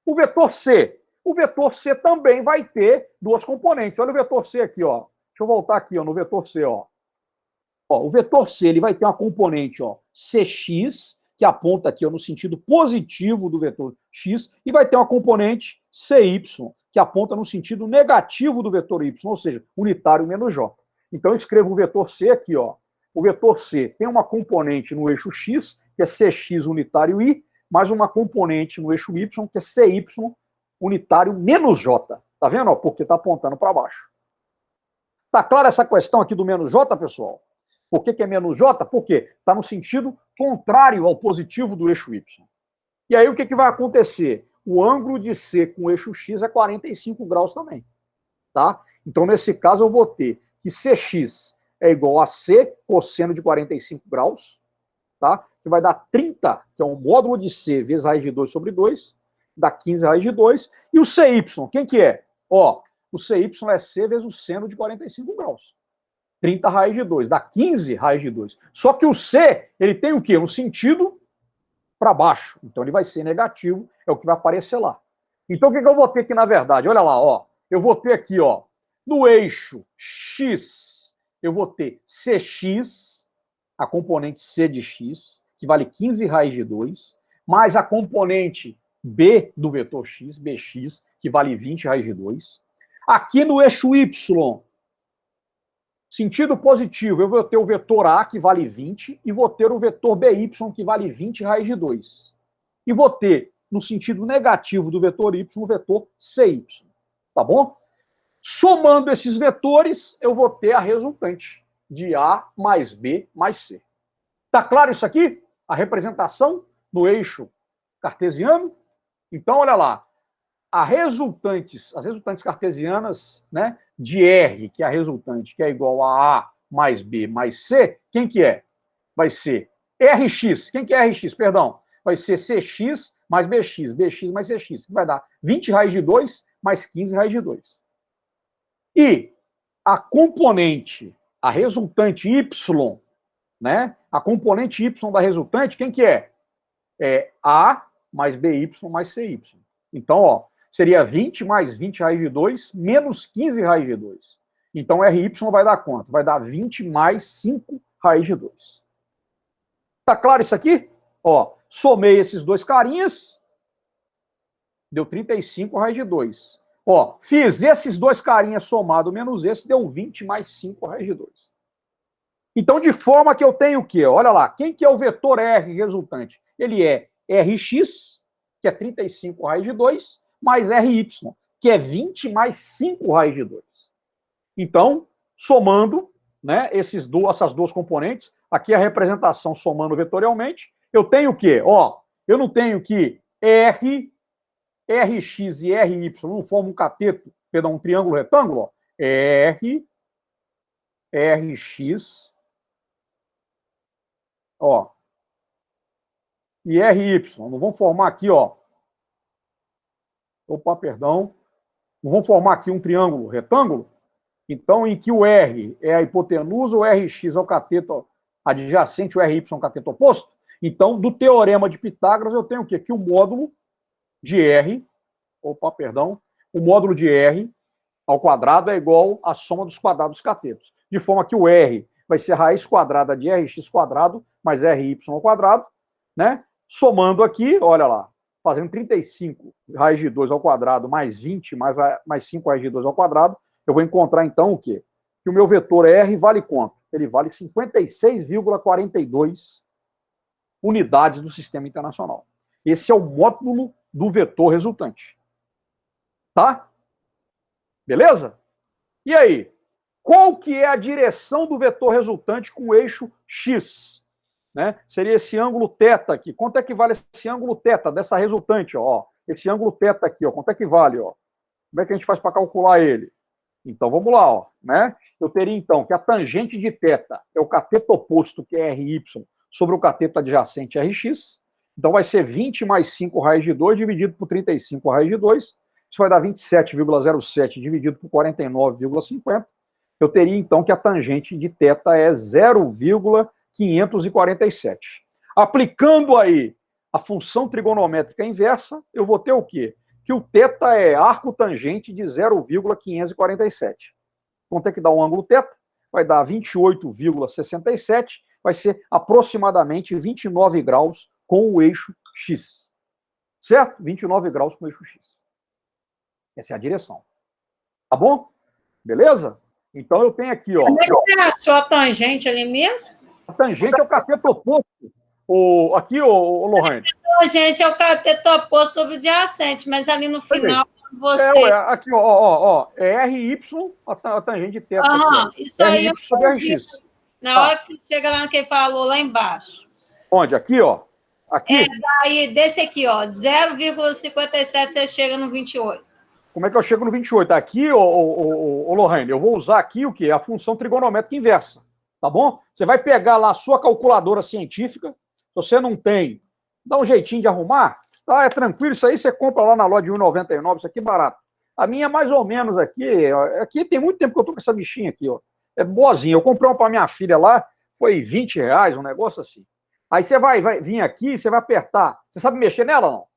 O vetor C. O vetor C também vai ter duas componentes. Olha o vetor C aqui, ó. Deixa eu voltar aqui, ó, no vetor C, ó. Ó, o vetor C, ele vai ter uma componente, ó, CX, que aponta aqui, ó, no sentido positivo do vetor X, e vai ter uma componente CY, que aponta no sentido negativo do vetor Y, ou seja, unitário menos J. Então, eu escrevo o vetor C aqui, ó. O vetor C tem uma componente no eixo X, que é CX unitário I, mais uma componente no eixo Y, que é CY unitário menos J. Tá vendo? Ó, porque está apontando para baixo. Tá clara essa questão aqui do menos J, pessoal? Por que é menos J? Porque está no sentido contrário ao positivo do eixo Y. E aí o que vai acontecer? O ângulo de C com o eixo X é 45 graus também. Tá? Então, nesse caso, eu vou ter que CX é igual a C cosseno de 45 graus, tá? Que vai dar 30, que é o módulo de C vezes raiz de 2 sobre 2, dá 15 raiz de 2. E o CY, quem que é? Ó, o CY é C vezes o seno de 45 graus. 30 raiz de 2, dá 15 raiz de 2. Só que o C, ele tem o quê? Um sentido para baixo. Então, ele vai ser negativo, é o que vai aparecer lá. Então, o que eu vou ter aqui, na verdade? Olha lá, ó. Eu vou ter aqui, ó, no eixo X, eu vou ter CX, a componente C de X, que vale 15 raiz de 2, mais a componente B do vetor X, BX, que vale 20 raiz de 2. Aqui no eixo Y, sentido positivo, eu vou ter o vetor A, que vale 20, e vou ter o vetor BY, que vale 20 raiz de 2. E vou ter, no sentido negativo do vetor Y, o vetor CY. Tá bom? Somando esses vetores, eu vou ter a resultante de A mais B mais C. Tá claro isso aqui? A representação do eixo cartesiano? Então, olha lá. As resultantes cartesianas, né, de R, que é a resultante, que é igual a mais B mais C, quem que é? Vai ser RX. Quem que é RX? Perdão. Vai ser CX mais BX, BX mais CX, que vai dar 20 raiz de 2 mais 15 raiz de 2. E a componente, a resultante Y, né? A componente Y da resultante, quem que é? É A mais BY mais CY. Então, ó, seria 20 mais 20 raiz de 2 menos 15 raiz de 2. Então, RY vai dar quanto? Vai dar 20 mais 5 raiz de 2. Tá claro isso aqui? Ó, somei esses dois carinhas, deu 35 raiz de 2. Ó, fiz esses dois carinhas somado menos esse, deu 20 mais 5 raiz de 2. Então, de forma que eu tenho o quê? Olha lá, quem que é o vetor R resultante? Ele é Rx, que é 35 raiz de 2, mais Ry, que é 20 mais 5 raiz de 2. Então, somando, né, essas duas componentes, aqui a representação somando vetorialmente, eu tenho o quê? Ó, eu não tenho que Rx e Ry não formam um cateto, perdão, um triângulo retângulo, ó. Rx, ó, e Ry, não vão formar aqui, ó. Opa, perdão. Não vão formar aqui um triângulo retângulo? Então, em que o R é a hipotenusa, o Rx é o cateto adjacente, o Ry é o cateto oposto? Então, do teorema de Pitágoras, eu tenho o quê? Que o módulo de R, o módulo de R ao quadrado é igual à soma dos quadrados dos catetos. De forma que o R vai ser raiz quadrada de Rx quadrado mais Ry ao quadrado, né? Somando aqui, olha lá, fazendo 35 raiz de 2 ao quadrado mais 20 mais 5 raiz de 2 ao quadrado, eu vou encontrar então o quê? Que o meu vetor R vale quanto? Ele vale 56,42 unidades do sistema internacional. Esse é o módulo do vetor resultante. Tá? Beleza? E aí? Qual que é a direção do vetor resultante com o eixo X? Né? Seria esse ângulo θ aqui. Quanto é que vale esse ângulo θ dessa resultante? Ó? Esse ângulo θ aqui, ó. Quanto é que vale? Ó? Como é que a gente faz para calcular ele? Então, vamos lá. Ó, né? Eu teria, então, que a tangente de θ é o cateto oposto, que é Ry, sobre o cateto adjacente Rx. Então, vai ser 20 mais 5 raiz de 2 dividido por 35 raiz de 2. Isso vai dar 27,07 dividido por 49,50. Eu teria, então, que a tangente de θ é 0,547. Aplicando aí a função trigonométrica inversa, eu vou ter o quê? Que o θ é arco tangente de 0,547. Quanto é que dá um ângulo θ? Vai dar 28,67, vai ser aproximadamente 29 graus com o eixo X. Certo? 29 graus com o eixo X. Essa é a direção. Tá bom? Beleza? Então eu tenho aqui, ó. Como é que você achou a tangente ali mesmo? A tangente é o cateto oposto. Aqui, Lohane. A tangente é o cateto oposto sobre o adjacente, mas ali no final, você... aqui, ó. É Ry, a tangente de θ. Aqui, isso aí Ry sobre Rx. Na hora que você chega lá no que ele falou, lá embaixo. Onde? Aqui, ó. Aqui. Daí, desse aqui, ó, de 0,57 você chega no 28. Como é que eu chego no 28? Aqui, Lohane, eu vou usar aqui o quê? A função trigonométrica inversa. Tá bom? Você vai pegar lá a sua calculadora científica. Se você não tem, dá um jeitinho de arrumar. Tá? É tranquilo, isso aí você compra lá na loja de R$1,99, isso aqui é barato. A minha é mais ou menos aqui. Aqui tem muito tempo que eu tô com essa bichinha aqui, ó. É boazinha. Eu comprei uma para minha filha lá, foi R$20, um negócio assim. Aí você vai vir aqui, você vai apertar. Você sabe mexer nela ou não?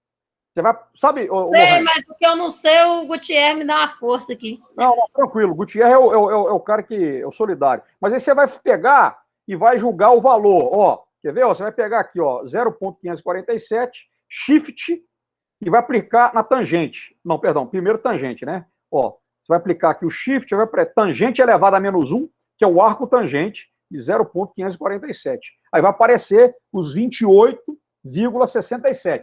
Você vai, sabe? Sei, mas o que eu não sei, o Gutierrez me dá uma força aqui. Não, tranquilo. O Gutierrez é o cara que é o solidário. Mas aí você vai pegar e vai julgar o valor. Ó, quer ver? Ó, você vai pegar aqui, ó, 0,547, shift, e vai aplicar na tangente. Não, perdão, primeiro tangente, né? Ó, você vai aplicar aqui o shift, vai para tangente elevado a menos 1, que é o arco tangente de 0,547. Aí vai aparecer os 28,67,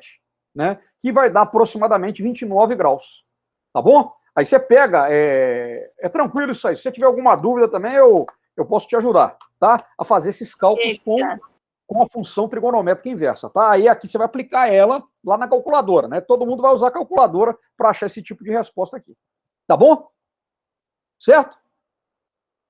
né? Que vai dar aproximadamente 29 graus. Tá bom? Aí você pega, é tranquilo isso aí. Se você tiver alguma dúvida também, eu posso te ajudar, tá? A fazer esses cálculos com a função trigonométrica inversa, tá? Aí aqui você vai aplicar ela lá na calculadora, né? Todo mundo vai usar a calculadora para achar esse tipo de resposta aqui. Tá bom? Certo?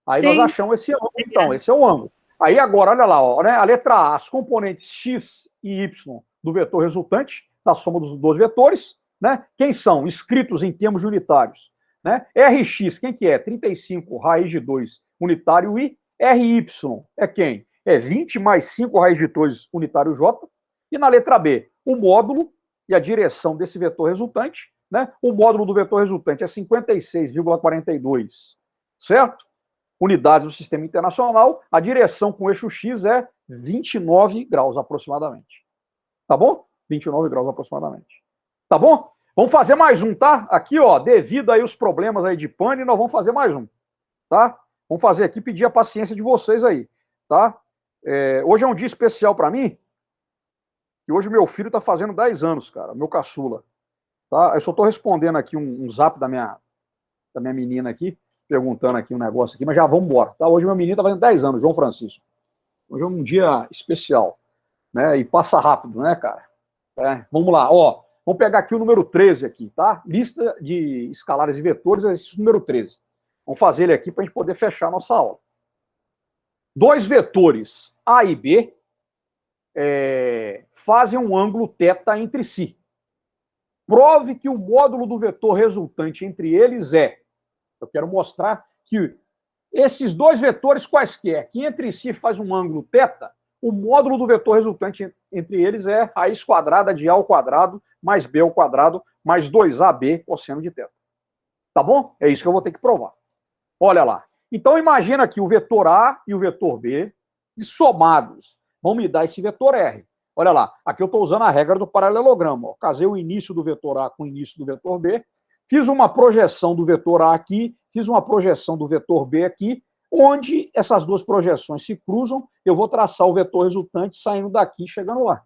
Aí nós achamos esse ângulo, então. Esse é o ângulo. Aí agora, olha lá, ó, né? A letra A, as componentes x e y do vetor resultante, da soma dos dois vetores, né? Quem são? Escritos em termos unitários, né? Rx, quem que é? 35 raiz de 2 unitário I. Ry é quem? É 20 mais 5 raiz de 2 unitário J. E na letra B, o módulo e a direção desse vetor resultante, né? O módulo do vetor resultante é 56,42, certo? Unidade do sistema internacional. A direção com o eixo X é 29 graus aproximadamente. Tá bom? 29 graus aproximadamente. Tá bom? Vamos fazer mais um, tá? Aqui, ó, devido aí os problemas aí de pane, nós vamos fazer mais um, tá? Vamos fazer aqui, pedir a paciência de vocês aí. tá? Hoje é um dia especial para mim, e hoje meu filho está fazendo 10 anos, cara, meu caçula. Tá? Eu só estou respondendo aqui um zap da minha menina aqui, perguntando aqui um negócio aqui, mas já vamos embora. Tá? Hoje meu menino está fazendo 10 anos, João Francisco. Hoje é um dia especial, né? E passa rápido, né, cara? Vamos lá, ó. Vamos pegar aqui o número 13 aqui, tá? Lista de escalares e vetores, exercício número 13. Vamos fazer ele aqui para a gente poder fechar a nossa aula. Dois vetores A e B fazem um ângulo θ entre si. Prove que o módulo do vetor resultante entre eles é... Eu quero mostrar que esses dois vetores quaisquer, que entre si faz um ângulo θ, o módulo do vetor resultante entre eles é raiz quadrada de A ao quadrado mais B ao quadrado mais 2AB cosseno de θ. Tá bom? É isso que eu vou ter que provar. Olha lá. Então imagina aqui o vetor A e o vetor B somados vão me dar esse vetor R. Olha lá, aqui eu estou usando a regra do paralelogramo. Ó. Casei o início do vetor A com o início do vetor B, fiz uma projeção do vetor A aqui, fiz uma projeção do vetor B aqui, onde essas duas projeções se cruzam, eu vou traçar o vetor resultante saindo daqui e chegando lá.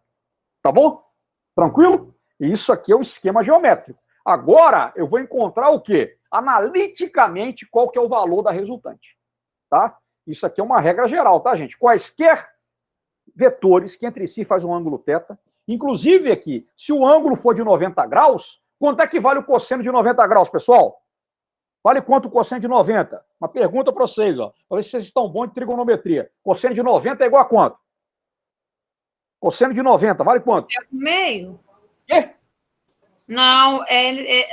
Tá bom? Tranquilo? Isso aqui é o esquema geométrico. Agora, eu vou encontrar o quê? Analiticamente, qual que é o valor da resultante. Tá? Isso aqui é uma regra geral, tá, gente? Quaisquer vetores que entre si fazem um ângulo θ, inclusive aqui, se o ângulo for de 90 graus, quanto é que vale o cosseno de 90 graus, pessoal? Vale quanto o cosseno de 90? Uma pergunta para vocês, ó, para ver se vocês estão bons de trigonometria. Cosseno de 90 é igual a quanto? Cosseno de 90, vale quanto? É meio. Quê? Não,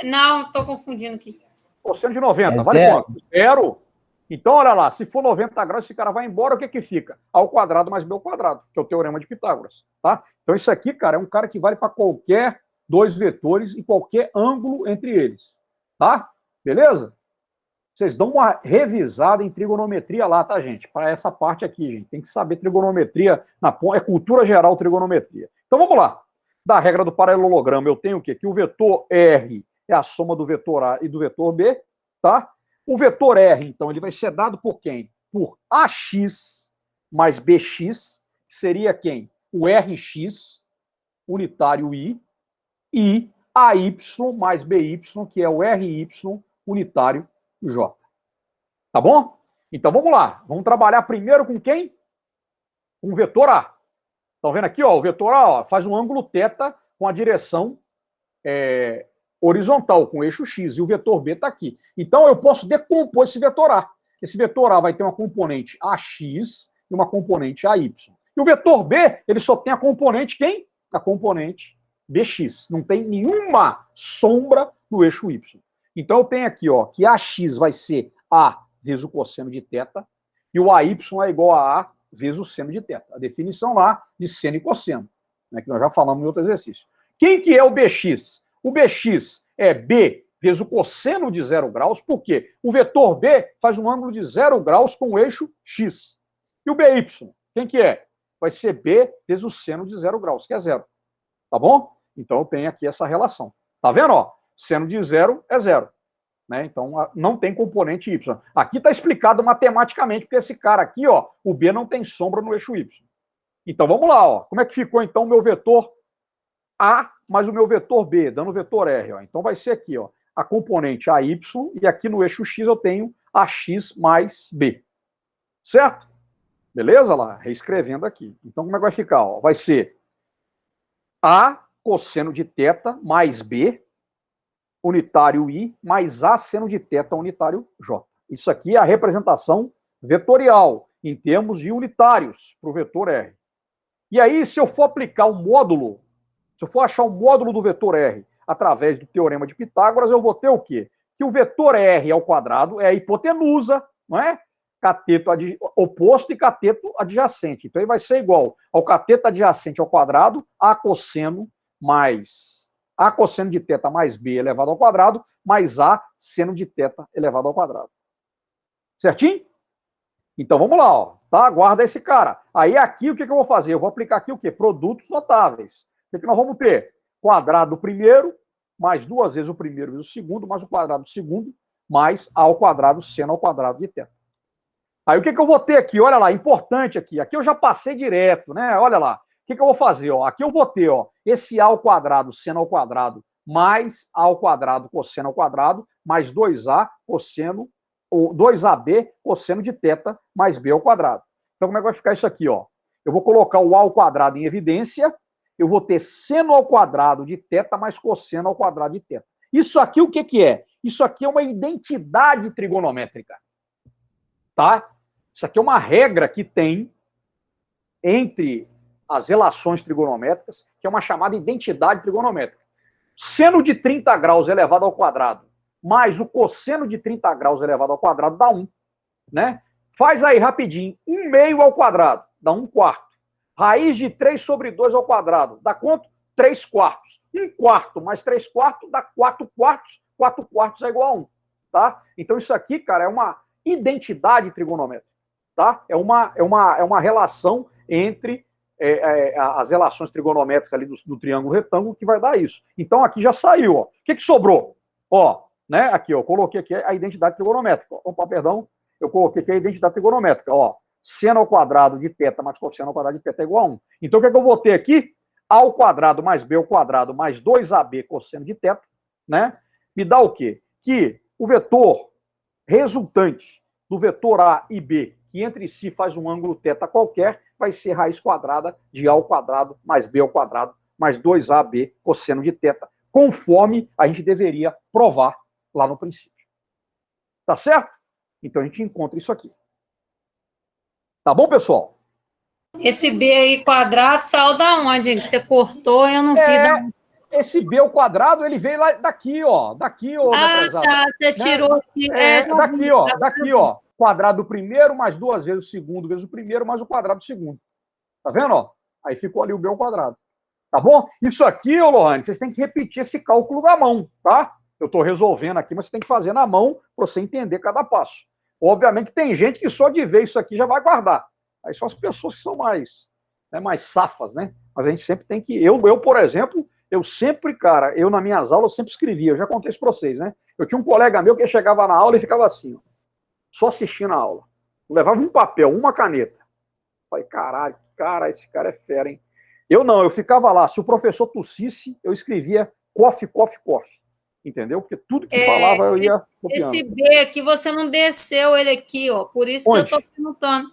não, estou confundindo aqui. Cosseno de 90, É vale zero. quanto? Zero. Então, olha lá, se for 90 graus, esse cara vai embora, o que que fica? A ao quadrado mais B ao quadrado, que é o teorema de Pitágoras, tá? Então, isso aqui, cara, é um cara que vale para qualquer dois vetores e qualquer ângulo entre eles, tá? Beleza? Vocês dão uma revisada em trigonometria lá, tá, gente? Para essa parte aqui, gente. Tem que saber trigonometria na ponta. É cultura geral trigonometria. Então, vamos lá. Da regra do paralelogramo, eu tenho o quê? Que o vetor R é a soma do vetor A e do vetor B, tá? O vetor R, então, ele vai ser dado por quem? Por AX mais BX, que seria quem? O RX, unitário I, e AY mais BY, que é o RY, unitário J. Tá bom? Então, vamos lá. Vamos trabalhar primeiro com quem? Com o vetor A. Estão vendo aqui, ó, o vetor A ó, faz um ângulo θ com a direção horizontal, com o eixo X, e o vetor B está aqui. Então, eu posso decompor esse vetor A. Esse vetor A vai ter uma componente AX e uma componente AY. E o vetor B, ele só tem a componente quem? A componente BX. Não tem nenhuma sombra no eixo Y. Então, eu tenho aqui, ó, que AX vai ser A vezes o cosseno de θ, e o AY é igual a A vezes o seno de θ. A definição lá de seno e cosseno, né, que nós já falamos em outro exercício. Quem que é o BX? O BX é B vezes o cosseno de 0 graus, por quê? O vetor B faz um ângulo de 0 graus com o eixo X. E o BY, quem que é? Vai ser B vezes o seno de 0 graus, que é 0. Tá bom? Então, eu tenho aqui essa relação. Tá vendo? Ó? Seno de 0 é 0. Né? Então, não tem componente Y. Aqui está explicado matematicamente, porque esse cara aqui, ó, o B não tem sombra no eixo Y. Então, vamos lá. Ó. Como é que ficou, então, o meu vetor A mais o meu vetor B, dando o vetor R? Ó. Então, vai ser aqui, ó, a componente AY, e aqui no eixo X eu tenho AX mais B. Certo? Beleza? Lá, reescrevendo aqui. Então, como é que vai ficar? Ó? Vai ser A cosseno de θ mais B, unitário I, mais A seno de θ unitário J. Isso aqui é a representação vetorial, em termos de unitários, para o vetor R. E aí, se eu for aplicar o módulo, se eu for achar o módulo do vetor R através do teorema de Pitágoras, eu vou ter o quê? Que o vetor R ao quadrado é a hipotenusa, não é? Cateto oposto e cateto adjacente. Então, ele vai ser igual ao cateto adjacente ao quadrado, A cosseno mais A cosseno de θ mais B elevado ao quadrado, mais A seno de θ elevado ao quadrado. Certinho? Então, vamos lá, ó. Tá? Guarda esse cara. Aí, aqui, o que eu vou fazer? Eu vou aplicar aqui o quê? Produtos notáveis. O que nós vamos ter? Quadrado do primeiro, mais duas vezes o primeiro vezes o segundo, mais o quadrado do segundo, mais A ao quadrado seno ao quadrado de θ. Aí o que eu vou ter aqui? Olha lá, importante aqui. Aqui eu já passei direto, né? Olha lá. O que eu vou fazer? Ó? Aqui eu vou ter esse A ao quadrado, seno ao quadrado, mais A ao quadrado, cosseno ao quadrado, mais 2A, cosseno, ou 2AB, cosseno de θ, mais B ao quadrado. Então como é que vai ficar isso aqui? Ó? Eu vou colocar o A ao quadrado em evidência, eu vou ter seno ao quadrado de θ mais cosseno ao quadrado de θ. Isso aqui o que é? Isso aqui é uma identidade trigonométrica. Tá? Isso aqui é uma regra que tem entre as relações trigonométricas, que é uma chamada identidade trigonométrica. Seno de 30 graus elevado ao quadrado mais o cosseno de 30 graus elevado ao quadrado dá 1. Né? Faz aí rapidinho. 1 meio ao quadrado dá 1 quarto. Raiz de 3 sobre 2 ao quadrado dá quanto? 3 quartos. 1 quarto mais 3 quartos dá 4 quartos. 4 quartos é igual a 1. Tá? Então isso aqui, cara, é uma identidade trigonométrica. Tá? É uma relação entre as relações trigonométricas ali do triângulo retângulo que vai dar isso. Então aqui já saiu. Ó. O que sobrou? Ó, né? Aqui, ó, coloquei aqui a identidade trigonométrica. Opa, perdão. Eu coloquei aqui a identidade trigonométrica. Ó, seno ao quadrado de θ mais cosseno ao quadrado de θ é igual a 1. Então o que eu vou ter aqui? A ao quadrado mais B ao quadrado mais 2AB cosseno de θ, né? Me dá o quê? Que o vetor resultante do vetor A e B, que entre si faz um ângulo θ qualquer, vai ser raiz quadrada de A ao quadrado mais B ao quadrado mais 2AB cosseno de θ, conforme a gente deveria provar lá no princípio. Tá certo? Então a gente encontra isso aqui. Tá bom, pessoal? Esse B aí quadrado saiu da onde, gente? Você cortou e eu não vi da onde. Esse B ao quadrado, ele veio lá daqui, ó. Daqui, ó. Tá, você tirou aqui. Daqui, ó. Daqui, ó. Quadrado do primeiro, mais 2 vezes o segundo, vezes o primeiro, mais o quadrado do segundo. Tá vendo, ó? Aí ficou ali o B ao quadrado. Tá bom? Isso aqui, ô Lohane, vocês têm que repetir esse cálculo na mão, tá? Eu tô resolvendo aqui, mas você tem que fazer na mão para você entender cada passo. Obviamente tem gente que só de ver isso aqui já vai guardar. Aí são as pessoas que são mais safas, né? Mas a gente sempre tem que... Eu, por exemplo, eu sempre, cara, eu nas minhas aulas sempre escrevia, eu já contei isso para vocês, né? Eu tinha um colega meu que chegava na aula e ficava assim, ó, só assistindo a aula. Eu levava um papel, uma caneta. Falei, caralho, cara, esse cara é fera, hein? Eu não, eu ficava lá, se o professor tossisse, eu escrevia coffee, coffee, coffee. Entendeu? Porque tudo que falava eu ia copiando. Esse B aqui, você não desceu ele aqui, ó. Por isso Onde? Que eu estou perguntando.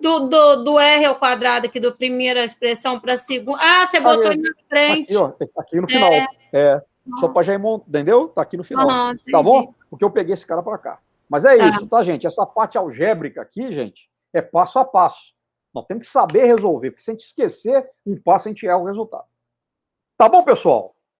Do R ao quadrado aqui, do primeira expressão para a segunda. Ah, você botou aí na frente. Aqui, ó, aqui no final. Só para já ir, entendeu? Tá aqui no final. Tá bom? Porque eu peguei esse cara para cá. Mas é isso, tá, gente? Essa parte algébrica aqui, gente, é passo a passo. Nós temos que saber resolver, porque se a gente esquecer um passo, a gente erra o resultado. Tá bom, pessoal?